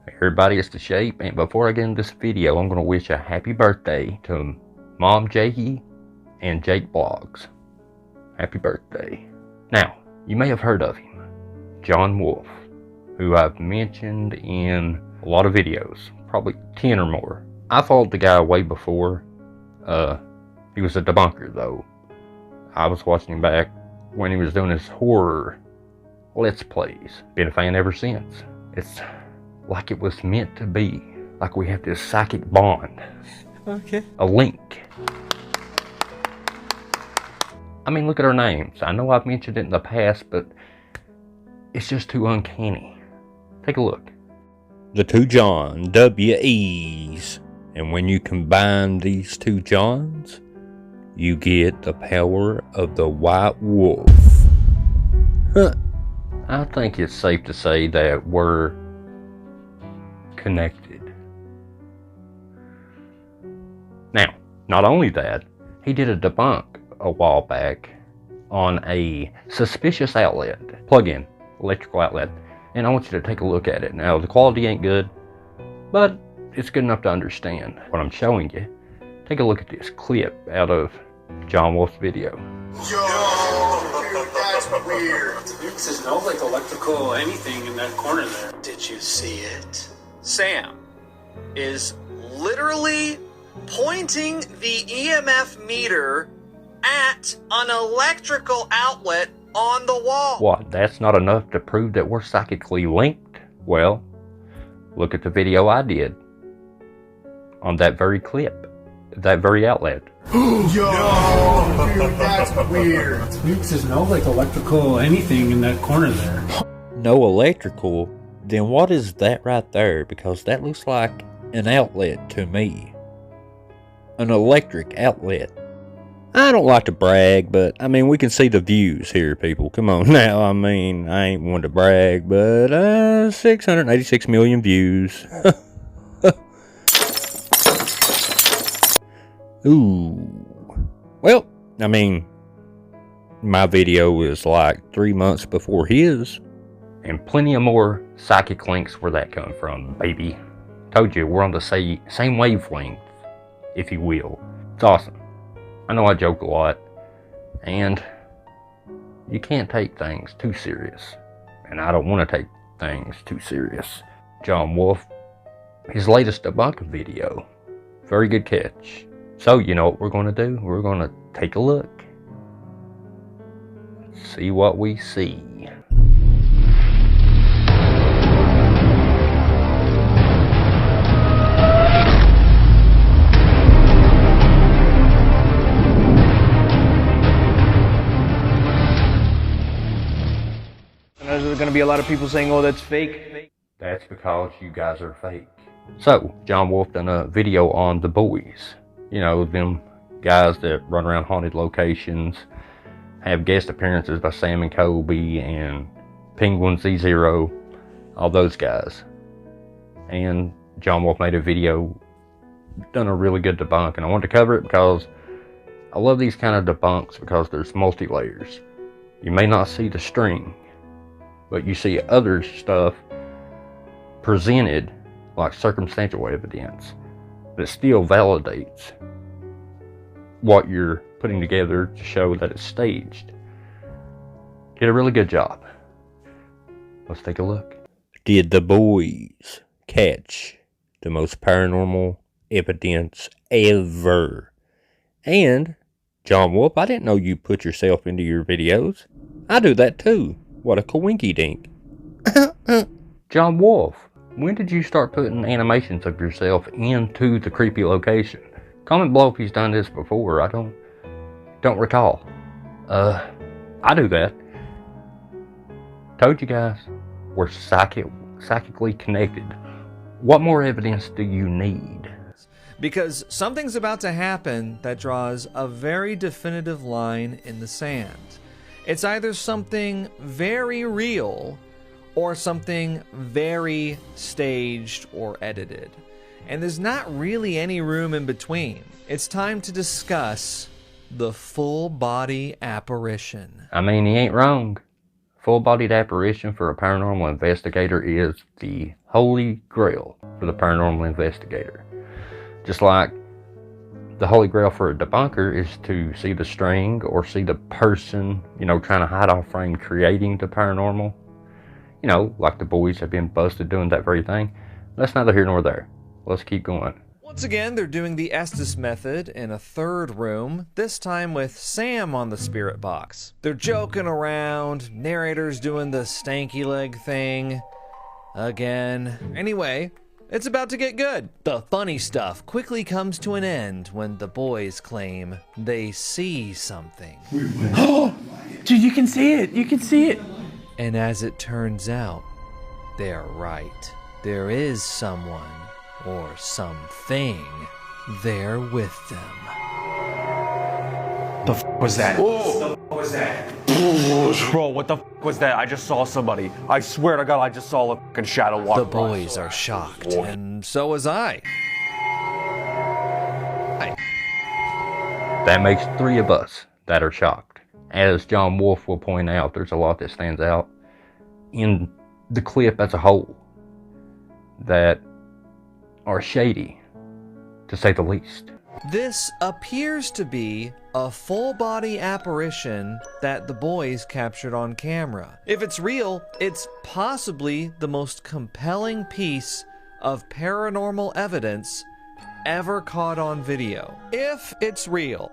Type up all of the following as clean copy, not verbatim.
Everybody is to shape, and before I get into this video, I'm going to wish a happy birthday to Mom Jakey and Jake Blogs. Happy birthday. Now, you may have heard of him, John Wolfe, who I've mentioned in a lot of videos, probably 10 or more. I followed the guy way before. He was a debunker, though. I was watching him back when he was doing his horror Let's Plays. Been a fan ever since. It's like it was meant to be. Like we have this psychic bond. Okay. A link. I mean, look at our names. I know I've mentioned it in the past, but it's just too uncanny. Take a look. The two John W.E.'s. And when you combine these two Johns, you get the power of the White Wolf. Huh. I think it's safe to say that we're connected. Now, not only that, he did a debunk a while back on a suspicious outlet, plug-in electrical outlet, and I want you to take a look at it. Now, the quality ain't good, but it's good enough to understand what I'm showing you. Take a look at this clip out of John Wolfe's video. Yo, dude, that's weird. Dude says no, like electrical anything in that corner there. Did you see it? Sam is literally pointing the EMF meter at an electrical outlet on the wall. What, that's not enough to prove that we're psychically linked? Well, look at the video I did on that very clip, that very outlet. Yo, dude, that's weird. Dude says no, like electrical anything in that corner there. No electrical? Then what is that right there? Because that looks like an outlet to me. An electric outlet. I don't like to brag, but I mean, we can see the views here, people. Come on now. I mean, I ain't one to brag, but 686 million views. Ooh. Well, I mean, my video was like 3 months before his. And plenty of more psychic links where that come from, baby. Told you, we're on the same wavelength, if you will. It's awesome. I know I joke a lot, and you can't take things too serious. And I don't want to take things too serious. John Wolfe, his latest debunking video. Very good catch. So, you know what we're going to do? We're going to take a look. See what we see. There's going to be a lot of people saying, oh, that's fake. That's because you guys are fake. So, John Wolfe done a video on The Boys. You know, them guys that run around haunted locations, have guest appearances by Sam and Kobe and Penguin Z0, all those guys. And John Wolfe made a video, done a really good debunk, and I wanted to cover it because I love these kind of debunks because there's multi-layers. You may not see the string, but you see other stuff presented like circumstantial evidence that still validates what you're putting together to show that it's staged. Did a really good job. Let's take a look. Did the boys catch the most paranormal evidence ever? And, John Wolfe, I didn't know you put yourself into your videos. I do that too. What a coinky dink. John Wolfe, when did you start putting animations of yourself into the creepy location? Comment below if he's done this before. I don't recall. I do that. Told you guys, we're psychically connected. What more evidence do you need? Because something's about to happen that draws a very definitive line in the sand. It's either something very real or something very staged or edited. And there's not really any room in between. It's time to discuss the full body apparition. I mean, he ain't wrong. Full-bodied apparition for a paranormal investigator is the holy grail for the paranormal investigator. Just like the holy grail for a debunker is to see the string or see the person, trying to hide off frame creating the paranormal. Like the boys have been busted doing that very thing. That's neither here nor there. Let's keep going. Once again, they're doing the Estes method in a third room, this time with Sam on the spirit box. They're joking around, narrator's doing the stanky leg thing again. Anyway, it's about to get good. The funny stuff quickly comes to an end when the boys claim they see something. Oh, dude, you can see it. You can see it. And as it turns out, they're right. There is someone or something there with them. The f was that? Whoa. What was that? Bro, what the f was that? I just saw somebody. I swear to God, I just saw a fucking shadow walk. The boys are shocked, and so was I. That makes 3 of us that are shocked. As John Wolfe will point out, there's a lot that stands out in the clip as a whole that are shady, to say the least. This appears to be a full-body apparition that the boys captured on camera. If it's real, it's possibly the most compelling piece of paranormal evidence ever caught on video. If it's real.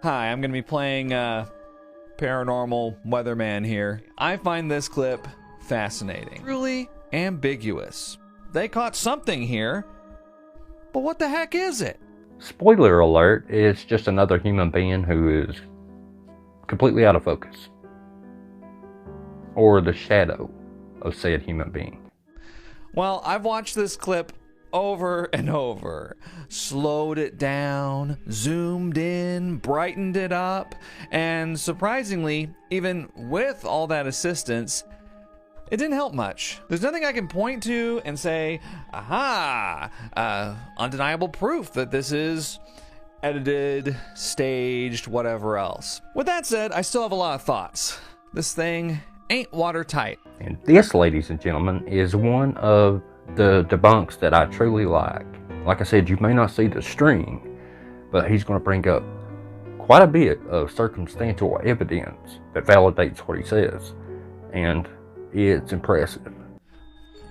Hi, I'm gonna be playing paranormal weatherman here. I find this clip fascinating. Truly ambiguous. They caught something here, but what the heck is it? Spoiler alert, it's just another human being who is completely out of focus. Or the shadow of said human being. Well, I've watched this clip over and over. Slowed it down, zoomed in, brightened it up, and surprisingly, even with all that assistance, it didn't help much. There's nothing I can point to and say, aha, undeniable proof that this is edited, staged, whatever else. With that said, I still have a lot of thoughts. This thing ain't watertight. And this, ladies and gentlemen, is one of the debunks that I truly like. Like I said, you may not see the string, but he's going to bring up quite a bit of circumstantial evidence that validates what he says. And it's impressive.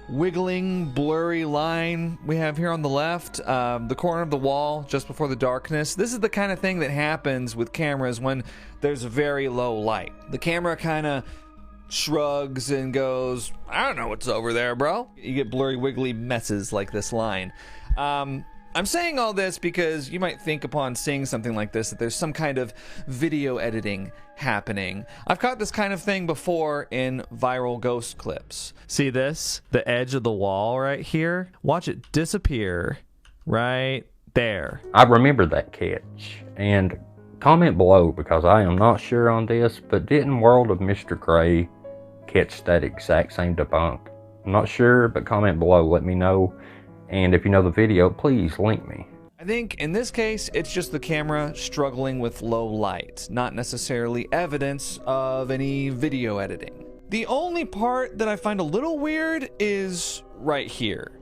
Wiggling, blurry line we have here on the left, the corner of the wall just before the darkness. This is the kind of thing that happens with cameras when there's very low light. The camera kind of shrugs and goes, I don't know what's over there, bro. You get blurry, wiggly messes like this line. I'm saying all this because you might think upon seeing something like this that there's some kind of video editing happening. I've caught this kind of thing before in viral ghost clips. See this? The edge of the wall right here? Watch it disappear right there. I remember that catch. And comment below, because I am not sure on this, but didn't World of Mr. Gray catch that exact same debunk? I'm not sure, but comment below, let me know. And if you know the video, please link me. I think in this case, it's just the camera struggling with low light, not necessarily evidence of any video editing. The only part that I find a little weird is right here,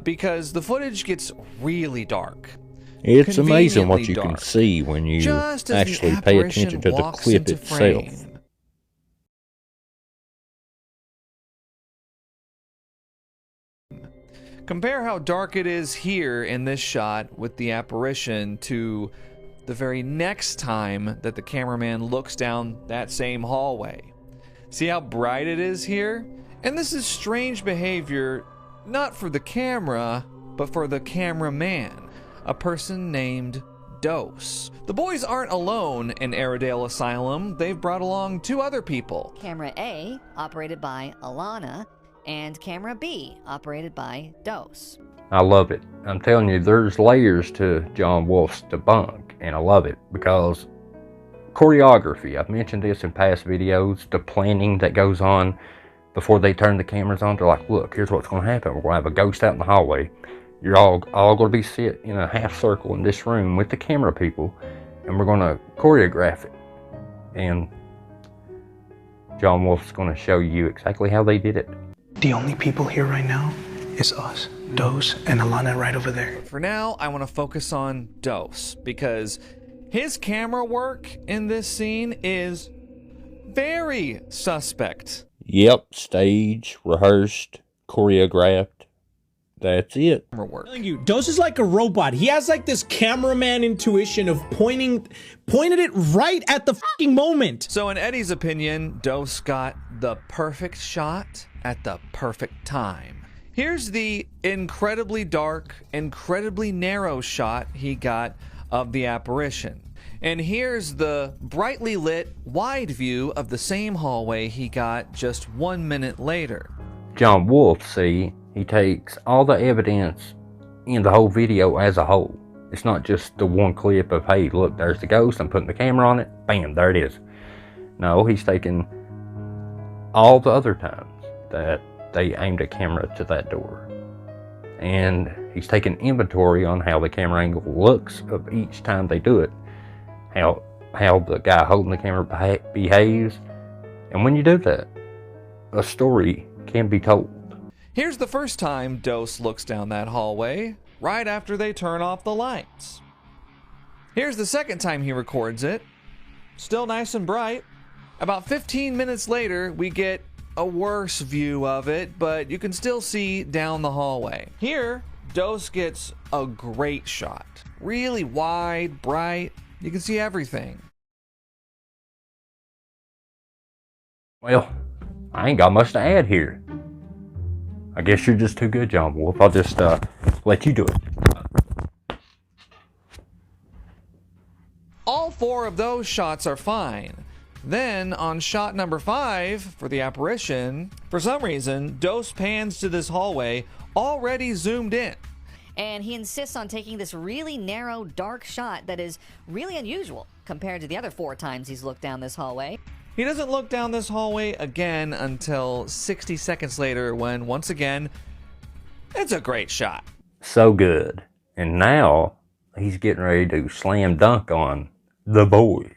because the footage gets really dark. It's amazing what you dark, can see when you just as actually the pay apparition attention to the walks clip into itself. frame. Compare how dark it is here in this shot with the apparition to the very next time that the cameraman looks down that same hallway. See how bright it is here? And this is strange behavior, not for the camera, but for the cameraman, a person named Dose. The boys aren't alone in Airedale Asylum. They've brought along 2 other people. Camera A, operated by Alana, and Camera B, operated by Dose. I love it. I'm telling you, there's layers to John Wolfe's debunk, and I love it because choreography, I've mentioned this in past videos, the planning that goes on before they turn the cameras on. They're like, look, here's what's going to happen. We're going to have a ghost out in the hallway. You're all going to be sit in a half circle in this room with the camera people, and we're going to choreograph it. And John Wolfe's going to show you exactly how they did it. The only people here right now is us, Dose, and Alana right over there. For now, I want to focus on Dose because his camera work in this scene is very suspect. Yep, staged, rehearsed, choreographed. That's it. Dose is like a robot. He has like this cameraman intuition of pointed it right at the fucking moment. So in Eddie's opinion, Dose got the perfect shot at the perfect time. Here's the incredibly dark, incredibly narrow shot he got of the apparition. And here's the brightly lit, wide view of the same hallway he got just 1 minute later. John Wolfe, see, he takes all the evidence in the whole video as a whole. It's not just the one clip of, hey, look, there's the ghost, I'm putting the camera on it, bam, there it is. No, he's taking all the other times that they aimed a camera to that door. And he's taking inventory on how the camera angle looks of each time they do it. How the guy holding the camera behaves. And when you do that, a story can be told. Here's the first time Dose looks down that hallway, right after they turn off the lights. Here's the second time he records it, still nice and bright. About 15 minutes later, we get a worse view of it, but you can still see down the hallway. Here, Dose gets a great shot. Really wide, bright, you can see everything. Well, I ain't got much to add here. I guess you're just too good, John Wolfe. I'll just let you do it. All four of those shots are fine. Then, on shot number 5 for the apparition, for some reason, Dose pans to this hallway already zoomed in. And he insists on taking this really narrow, dark shot that is really unusual compared to the other 4 times he's looked down this hallway. He doesn't look down this hallway again until 60 seconds later when, once again, it's a great shot. So good. And now, he's getting ready to slam dunk on the boys.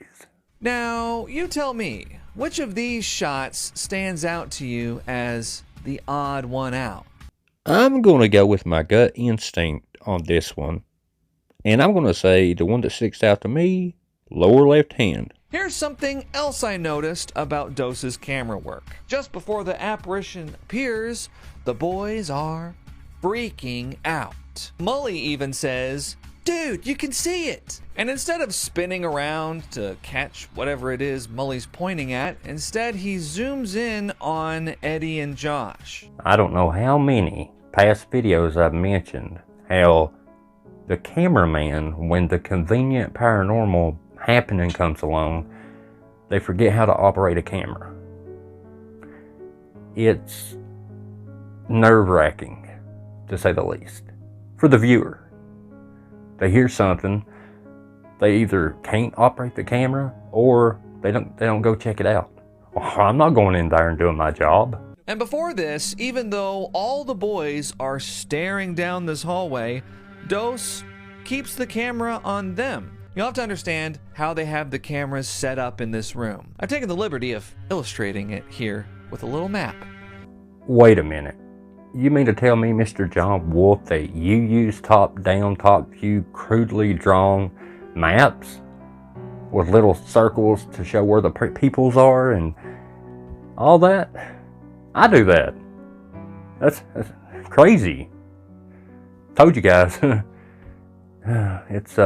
Now, you tell me, which of these shots stands out to you as the odd one out? I'm going to go with my gut instinct on this one. And I'm going to say the one that sticks out to me, lower left hand. Here's something else I noticed about Dose's camera work. Just before the apparition appears, the boys are freaking out. Mully even says, "Dude, you can see it!" And instead of spinning around to catch whatever it is Mully's pointing at, instead he zooms in on Eddie and Josh. I don't know how many past videos I've mentioned how the cameraman, when the convenient paranormal happening comes along, they forget how to operate a camera. It's nerve-wracking, to say the least, for the viewer. They hear something, they either can't operate the camera or they don't go check it out. Well, I'm not going in there and doing my job. And before this, even though all the boys are staring down this hallway, Dose keeps the camera on them. You'll have to understand how they have the cameras set up in this room. I've taken the liberty of illustrating it here with a little map. Wait a minute. You mean to tell me, Mr. John Wolfe, that you use top-down, top-view, crudely drawn maps with little circles to show where the peoples are and all that? I do that. That's crazy. Told you guys. It's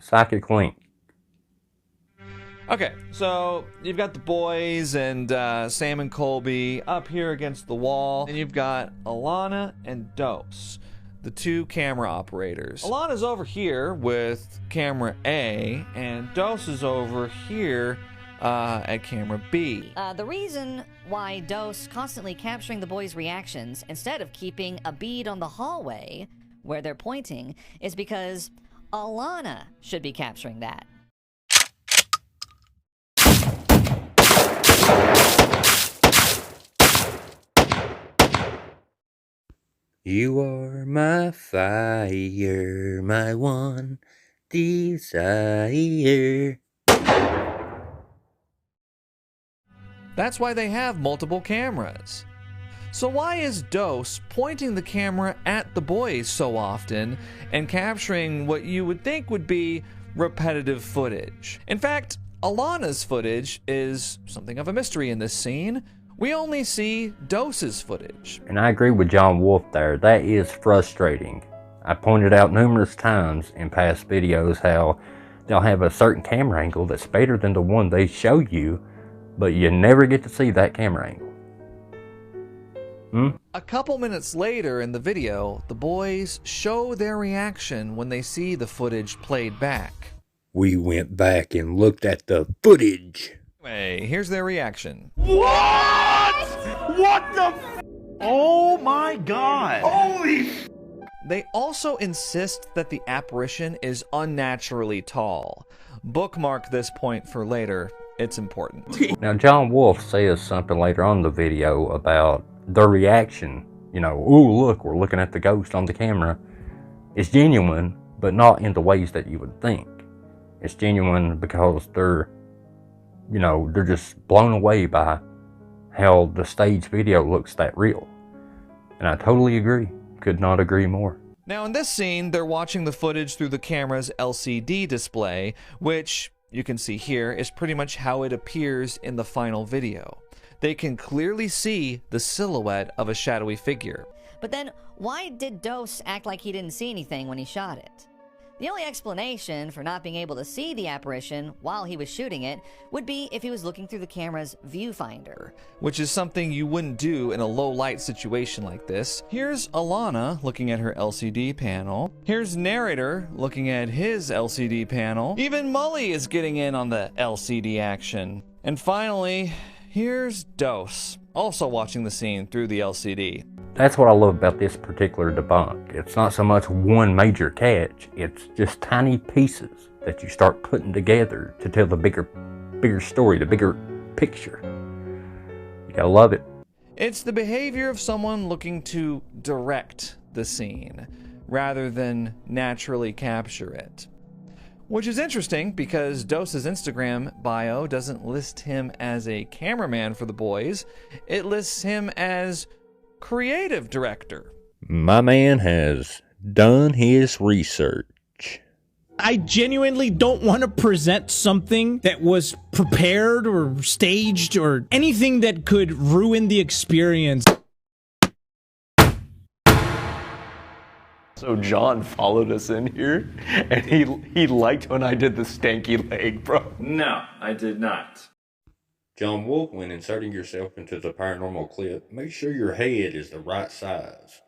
psychic link. Okay, so you've got the boys and Sam and Colby up here against the wall, and you've got Alana and Dose, the 2 camera operators. Alana's over here with camera A, and Dose is over here at camera B. The reason why Dose constantly capturing the boys' reactions instead of keeping a bead on the hallway where they're pointing is because Alana should be capturing that. You are my fire, my one desire. That's why they have multiple cameras. So why is Dose pointing the camera at the boys so often and capturing what you would think would be repetitive footage? In fact, Alana's footage is something of a mystery in this scene. We only see Dose's footage. And I agree with John Wolfe there. That is frustrating. I pointed out numerous times in past videos how they'll have a certain camera angle that's better than the one they show you, but you never get to see that camera angle. A couple minutes later in the video, the boys show their reaction when they see the footage played back. We went back and looked at the footage. Anyway, here's their reaction. What? What the? Oh my God! Holy! They also insist that the apparition is unnaturally tall. Bookmark this point for later. It's important. Now, John Wolfe says something later on in the video about their reaction. You know, ooh, look, we're looking at the ghost on the camera. It's genuine, but not in the ways that you would think. It's genuine because they're just blown away by how the stage video looks that real. And I totally agree. Could not agree more. Now in this scene, they're watching the footage through the camera's LCD display, which you can see here is pretty much how it appears in the final video. They can clearly see the silhouette of a shadowy figure. But then, why did Dose act like he didn't see anything when he shot it? The only explanation for not being able to see the apparition while he was shooting it would be if he was looking through the camera's viewfinder. Which is something you wouldn't do in a low light situation like this. Here's Alana looking at her LCD panel. Here's Narrator looking at his LCD panel. Even Mully is getting in on the LCD action. And finally, here's Dose, also watching the scene through the LCD. That's what I love about this particular debunk. It's not so much one major catch, it's just tiny pieces that you start putting together to tell the bigger story, the bigger picture. You gotta love it. It's the behavior of someone looking to direct the scene rather than naturally capture it. Which is interesting because Dose's Instagram bio doesn't list him as a cameraman for the boys. It lists him as creative director. My man has done his research. I genuinely don't want to present something that was prepared or staged or anything that could ruin the experience. So John followed us in here, and he liked when I did the stanky leg, bro. No, I did not. John Wolfe, when inserting yourself into the paranormal clip, make sure your head is the right size.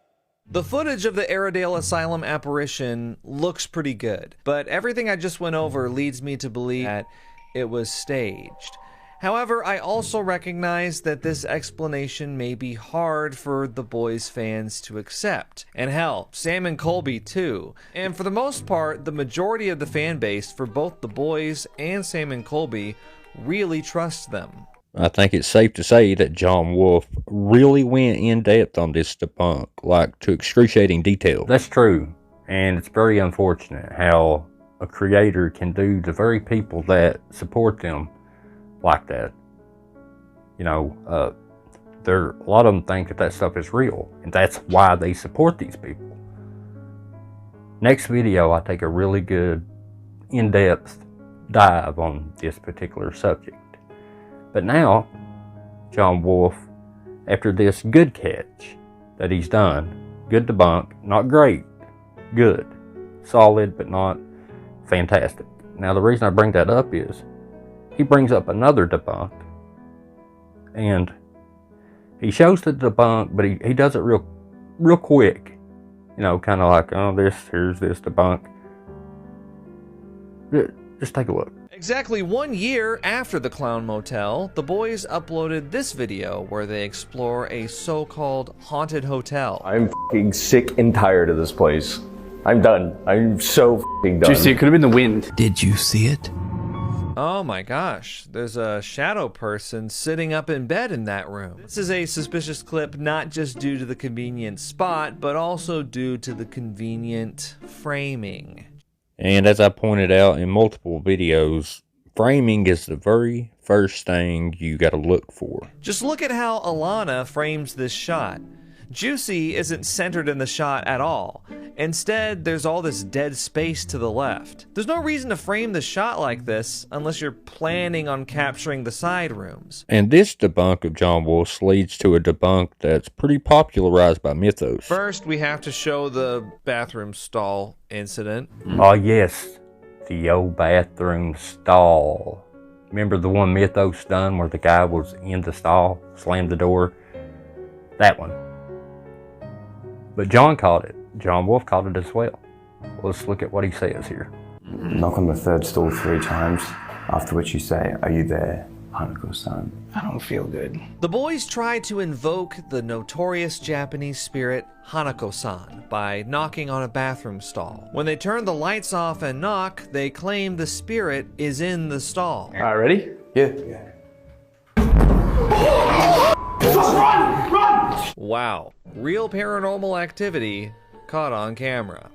The footage of the Airedale Asylum apparition looks pretty good, but everything I just went over leads me to believe that it was staged. However, I also recognize that this explanation may be hard for the boys' fans to accept. And hell, Sam and Colby too. And for the most part, the majority of the fan base for both the boys and Sam and Colby really trust them. I think it's safe to say that John Wolfe really went in depth on this debunk, like to excruciating detail. That's true, and it's very unfortunate how a creator can do the very people that support them like that. You know, a lot of them think that stuff is real, and that's why they support these people. Next video, I take a really good, in-depth dive on this particular subject. But now, John Wolfe, after this good catch that he's done, good debunk, not great, good, solid, but not fantastic. Now, the reason I bring that up is he brings up another debunk, and he shows the debunk, but he does it real quick. You know, kind of like, oh, here's this debunk. Just take a look. Exactly 1 year after the Clown Motel, the boys uploaded this video where they explore a so-called haunted hotel. I'm f***ing sick and tired of this place. I'm done. I'm so f***ing done. Did you see? It could have been the wind. Did you see it? Oh my gosh, there's a shadow person sitting up in bed in that room. This is a suspicious clip not just due to the convenient spot, but also due to the convenient framing. And as I pointed out in multiple videos, framing is the very first thing you gotta look for. Just look at how Alana frames this shot. Juicy isn't centered in the shot at all. Instead, there's all this dead space to the left. There's no reason to frame the shot like this unless you're planning on capturing the side rooms. And this debunk of John Wolfe's leads to a debunk that's pretty popularized by Mythos. First, we have to show the bathroom stall incident. Oh yes, the old bathroom stall. Remember the one Mythos done where the guy was in the stall, slammed the door? That one. But John caught it. John Wolfe caught it as well. Let's look at what he says here. Knock on the third stall 3 times, after which you say, "Are you there, Hanako-san?" I don't feel good. The boys try to invoke the notorious Japanese spirit Hanako-san by knocking on a bathroom stall. When they turn the lights off and knock, they claim the spirit is in the stall. All right, ready? Yeah. Wow, real paranormal activity caught on camera.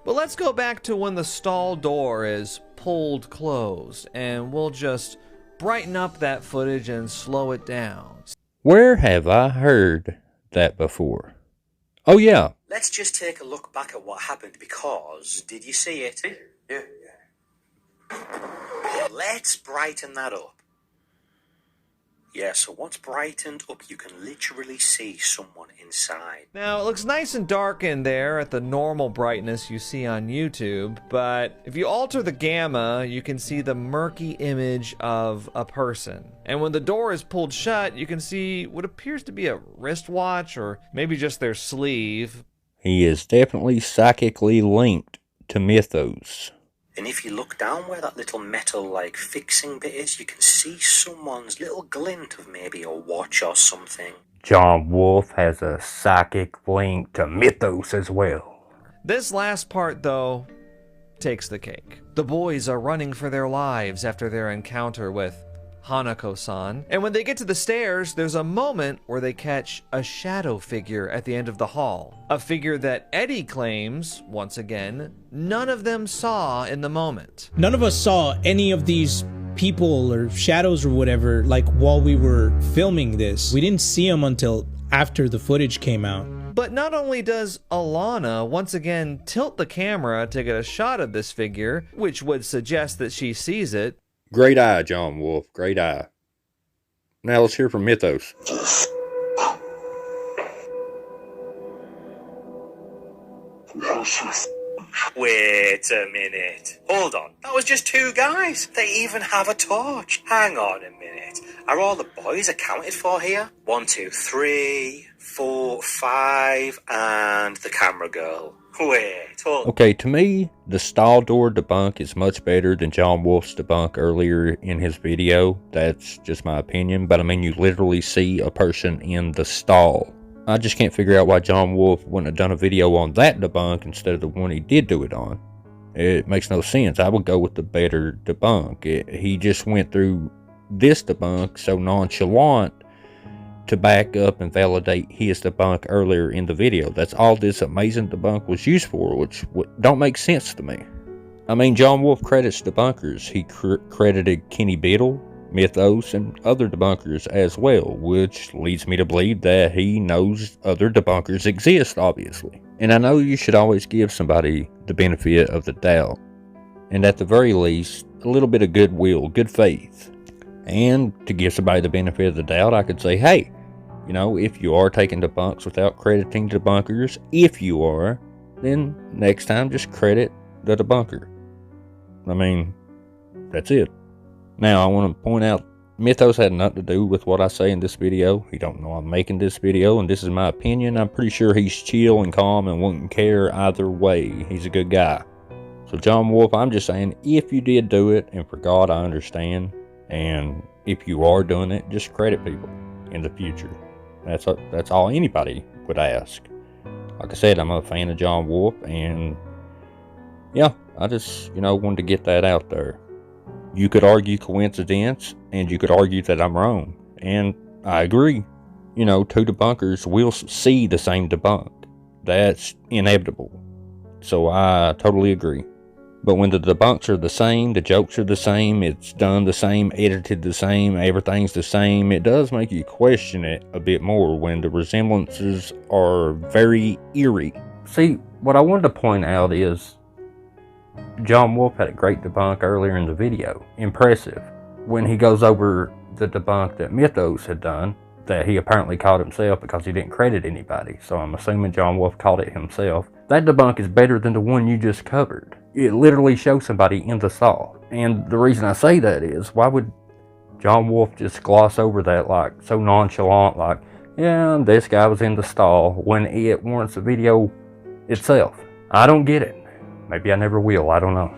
But let's go back to when the stall door is pulled closed, and we'll just brighten up that footage and slow it down. Where have I heard that before? Oh yeah. Let's just take a look back at what happened because, did you see it? Yeah. Let's brighten that up. Yeah, so once brightened up, you can literally see someone inside. Now, it looks nice and dark in there at the normal brightness you see on YouTube, but if you alter the gamma, you can see the murky image of a person. And when the door is pulled shut, you can see what appears to be a wristwatch or maybe just their sleeve. He is definitely psychically linked to Mythos. And if you look down where that little metal-like fixing bit is, you can see someone's little glint of maybe a watch or something. John Wolfe has a psychic link to Mythos as well. This last part, though, takes the cake. The boys are running for their lives after their encounter with Hanako-san. And when they get to the stairs, there's a moment where they catch a shadow figure at the end of the hall. A figure that Eddie claims, once again, none of them saw in the moment. None of us saw any of these people or shadows or whatever, like while we were filming this. We didn't see them until after the footage came out. But not only does Alana once again tilt the camera to get a shot of this figure, which would suggest that she sees it. Great eye, John Wolfe. Great eye. Now let's hear from Mythos. Wait a minute. Hold on. That was just 2 guys. They even have a torch. Hang on a minute. Are all the boys accounted for here? 1, 2, 3, 4, 5, and the camera girl. Wait, hold on. Okay, to me, the stall door debunk is much better than John Wolfe's debunk earlier in his video. That's just my opinion, but I mean, you literally see a person in the stall. I just can't figure out why John Wolfe wouldn't have done a video on that debunk instead of the one he did do it on. It makes no sense. I would go with the better debunk. He just went through this debunk so nonchalant to back up and validate his debunk earlier in the video. That's all this amazing debunk was used for, which don't make sense to me. I mean, John Wolfe credits debunkers. He credited Kenny Biddle, Mythos, and other debunkers as well, which leads me to believe that he knows other debunkers exist, obviously. And I know you should always give somebody the benefit of the doubt, and at the very least, a little bit of goodwill, good faith. And to give somebody the benefit of the doubt, I could say, hey, you know, if you are taking debunks without crediting debunkers, if you are, then next time just credit the debunker. I mean, that's it. Now, I want to point out, Mythos had nothing to do with what I say in this video. He don't know I'm making this video, and this is my opinion. I'm pretty sure he's chill and calm and wouldn't care either way. He's a good guy. So, John Wolfe, I'm just saying, if you did do it, and for God, I understand, and if you are doing it, just credit people in the future. That's all anybody would ask. Like I said, I'm a fan of John Wolfe, and yeah, I just, wanted to get that out there. You could argue coincidence, and you could argue that I'm wrong, and I agree. 2 debunkers will see the same debunk. That's inevitable. So I totally agree. But when the debunks are the same, the jokes are the same, it's done the same, edited the same, everything's the same, it does make you question it a bit more when the resemblances are very eerie. See, what I wanted to point out is John Wolfe had a great debunk earlier in the video. Impressive. When he goes over the debunk that Mythos had done, that he apparently caught himself because he didn't credit anybody. So I'm assuming John Wolfe caught it himself. That debunk is better than the one you just covered. It literally shows somebody in the stall. And the reason I say that is, why would John Wolfe just gloss over that like so nonchalant, like, yeah, this guy was in the stall, when it warrants the video itself? I don't get it. Maybe I never will, I don't know.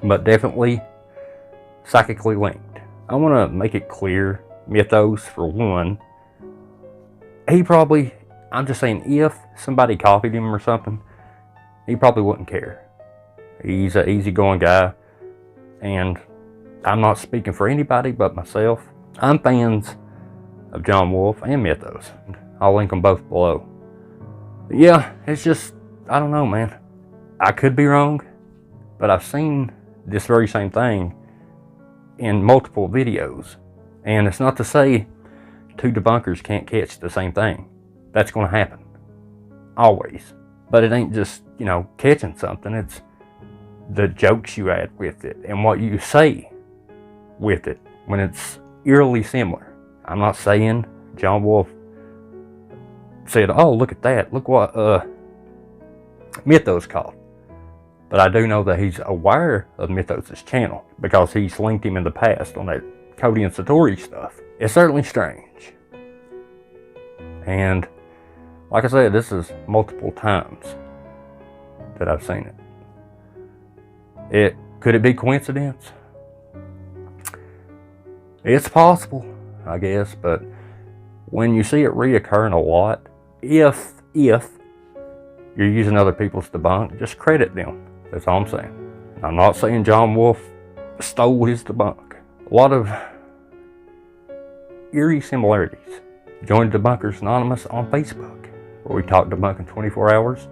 But definitely psychically linked. I want to make it clear, Mythos, for one, he probably, I'm just saying, if somebody copied him or something, he probably wouldn't care. He's an easygoing guy, and I'm not speaking for anybody but myself. I'm fans of John Wolfe and Mythos. I'll link them both below. But yeah, it's just, I don't know, man. I could be wrong, but I've seen this very same thing in multiple videos. And it's not to say two debunkers can't catch the same thing. That's going to happen. Always. But it ain't just, you know, catching something. It's the jokes you add with it and what you say with it when it's eerily similar. I'm not saying John Wolfe said, oh, look at that. Look what Mythos caught. But I do know that he's aware of Mythos' channel because he's linked him in the past on that Cody and Satori stuff. It's certainly strange. And like I said, this is multiple times that I've seen it. Could it be coincidence? It's possible, I guess, but when you see it reoccurring a lot, if you're using other people's debunk, just credit them. That's all I'm saying. I'm not saying John Wolfe stole his debunk. A lot of eerie similarities. Join Debunkers Anonymous on Facebook, where we talk debunking 24 hours,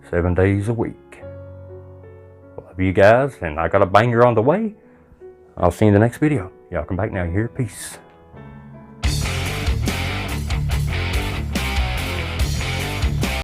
7 days a week. Love you guys, and I got a banger on the way. I'll see you in the next video. Y'all come back now. You hear? Peace.